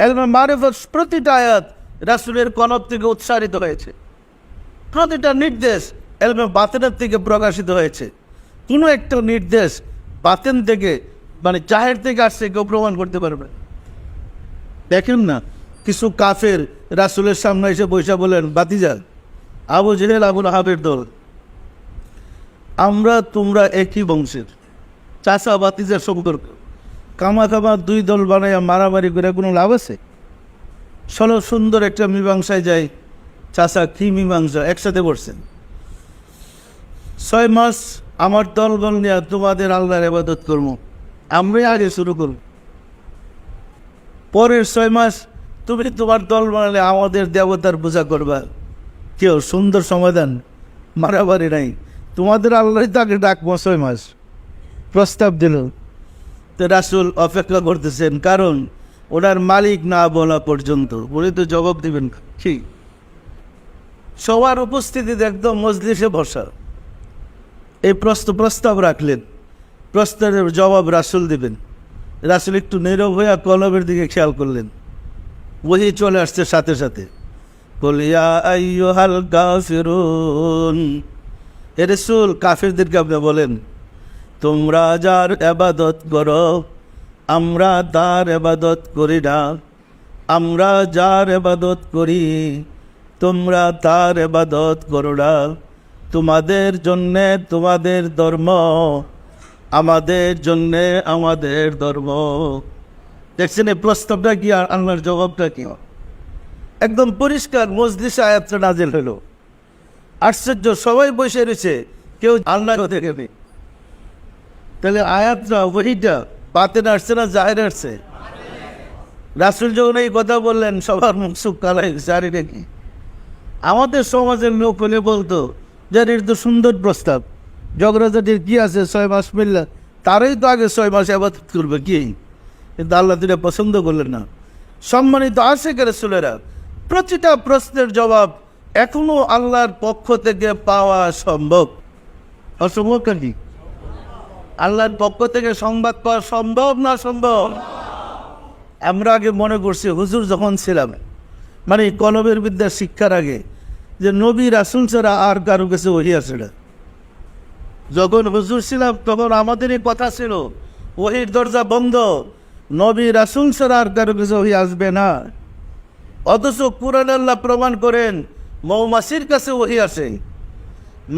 এলমে মারিফত প্রতিটা আয়াত রাসূলের কলব থেকে উচ্চারিত হয়েছে, প্রতিটা নির্দেশ এলমে বাতেনের থেকে প্রকাশিত হয়েছে। কোনো একটা নির্দেশ বাতেন থেকে মানে জাহের থেকে আসছে কেউ প্রমাণ করতে পারবে? দেখেন না, কিছু কাফের রাসূলের সামনে এসে বৈশা বলেন, বাতিজা আবু জেহেল আবু লাহাবের দল, আমরা তোমরা একই বংশের, চাচা বাতিজার সম্পর্ক, কামা দুই দল বানাইয়া মারামারি করে কোনো লাভ আছে? চলো সুন্দর একটা মীমাংসায় যাই। চাচা কি মীমাংসা? একসাথে বসছেন, 6 মাস আমার দলবল নিয়ে তোমাদের আল্লাহর ইবাদত করবো, আমরাই আগে শুরু করব। পরের 6 মাস তুমি তোমার দল বানালে আমাদের দেবতার পূজা করবা। কেউ সুন্দর সমাধান, মারামারি নাই, তোমাদের আল্লাহই তাকে ডাকবো। 6 মাস প্রস্তাব দিল। তো রাসূল অপেক্ষা করতেছেন, কারণ ওনার মালিক না বলা পর্যন্ত উনি তো জবাব দিবেন। কি সবার উপস্থিতিতে একদম মজলিসে বসা, এই প্রস্তাব রাখলেন, প্রস্তাবের জবাব রাসূল দিবেন। রাসূল একটু নীরব হয়ে কলবের দিকে খেয়াল করলেন, ওহী চলে আসছে সাথে সাথে। কুল ইয়া আইয়ুহাল কাফিরুন, হে রাসূল কাফিরদেরকে আপনি বলেন, তোমরা যার ইবাদত করো আমরা তার ইবাদত করি না, আমরা যার ইবাদত করি তোমরা তার ইবাদত করো না, তোমাদের জন্যে তোমাদের ধর্ম, আমাদের জন্যে আমাদের ধর্ম। দেখছেন এই প্রস্তাবটা কি আর আল্লাহর জবাবটা কি? একদম পরিষ্কার মজলিসে আয়াতটা নাজিল হলো। আশ্চর্য, সবাই বসে রয়েছে, কেউ আল্লাহ থেকে নেই। তাহলে আয়াতটা ওইটা বাতেন আসছে না জাহের আসছে? রাসূল যখন এই কথা বললেন সবার মুখ সুখ কালাই জারি রেখে। আমাদের সমাজের লোক হলে বলতো যে এটা তো সুন্দর প্রস্তাব, জগরাজাটির কি আছে 6 মাস মিললে, তারাই তো আগে 6 মাস ইবাদত করবে কি? কিন্তু আল্লাহ তিনি পছন্দ করলেন না। সম্মানিত আশিক রাসূলেরা, প্রতিটা প্রশ্নের জবাব এখনো আল্লাহর পক্ষ থেকে পাওয়া সম্ভব। অসম্ভব নাকি? আল্লাহর পক্ষ থেকে সংবাদ পাওয়া সম্ভব না সম্ভব? আমরা আগে মনে করছি হুজুর যখন ছিলাম, মানে কলবের বিদ্যা শিক্ষার আগে, যে নবী রাসূল ছাড়া আর কারো কাছে ওহী আসে না। যখন হুজুর ছিলাম তখন আমাদেরই কথা ছিল ওহীর দরজা বন্ধ, নবী রাসূল ছাড়া আর কারো কাছে ওহী আসবে না। অথচ কুরআন আল্লাহ প্রমাণ করেন মৌমাছির কাছে ওহী আসে,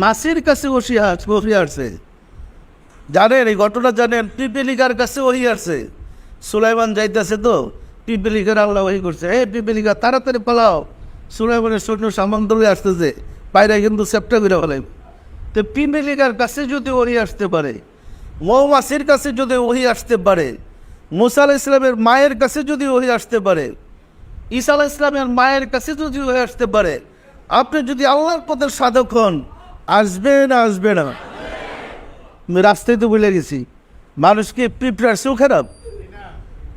মাছির কাছে ওহী আসে। জানেন এই ঘটনা জানেন? পিপিলিকার কাছে ওহী আসে। সুলাইমান যাইতেছে তো পিপিলিকার আল্লাহ ওহী করছে, হে পিপিলিকা তাড়াতাড়ি পালাও, সুলাইমানের সৈন্য সামন্তলে আসতেছে, বাইরে কিন্তু সেপ্টা করে ফেলাই। তো পিপিলিকার কাছে যদি ওহী আসতে পারে, মৌমাছির কাছে যদি ওহী আসতে পারে, মুসা আলাইহিস সালামের মায়ের কাছে যদি ওহী আসতে পারে, ঈসা আলাইহিস সালামের মায়ের কাছে যদি ওহী আসতে পারে, আপনি যদি আল্লাহর পথের সাধক হন, আসবে না আসবে না? রাস্তায় তো বলে গেছি, মানুষকে পিঁপড়ার চেয়েও খারাপ,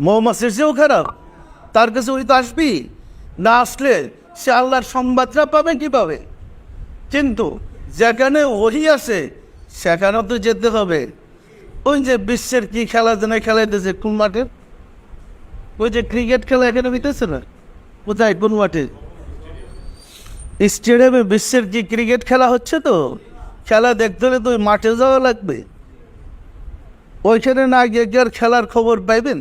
মৌমাছির চেয়েও খারাপ, তার কাছে ওই তো আসবি না, আসলে সে আল্লাহর সংবাদটা পাবে কীভাবে? কিন্তু যেখানে ওহী আছে সেখানেও তো যেতে হবে। ওই যে বিশ্বের কি খেলা যেন খেলাইতেছে কোন মাঠে, ওই যে ক্রিকেট খেলা এখানে হইতেছে না, কোথায় কোন মাঠে? স্টেডিয়ামে বিশ্বের কি ক্রিকেট খেলা হচ্ছে। তো খেলা দেখতে হলে তো ওই মাঠে যাওয়া লাগবে, ওইখানে না গিয়ে কি আর খেলার খবর পাইবেন?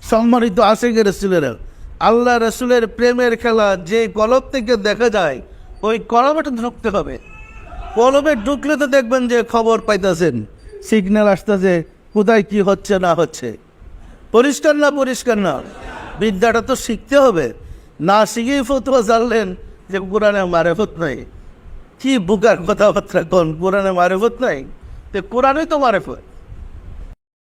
সম্মানিত আশিক রাসূলেরা, আল্লাহ রাসূলের প্রেমের খেলা যে কলব থেকে দেখা যায় ওই কলবে ঢুকতে হবে। কলবে ঢুকলে তো দেখবেন যে খবর পাইতেছেন, সিগন্যাল আসতেছে, কোথায় কি হচ্ছে না হচ্ছে। পরিষ্কার না পরিষ্কার না? বিদ্যাটা তো শিখতে হবে, না শিখেই ফতোয়া জানলেন যে কোরআনে মারিফত নাই। কি বুকার কথাবার্তা কোন, কোরআনে মারিফত নাই? তো কোরআনই তো মারিফত।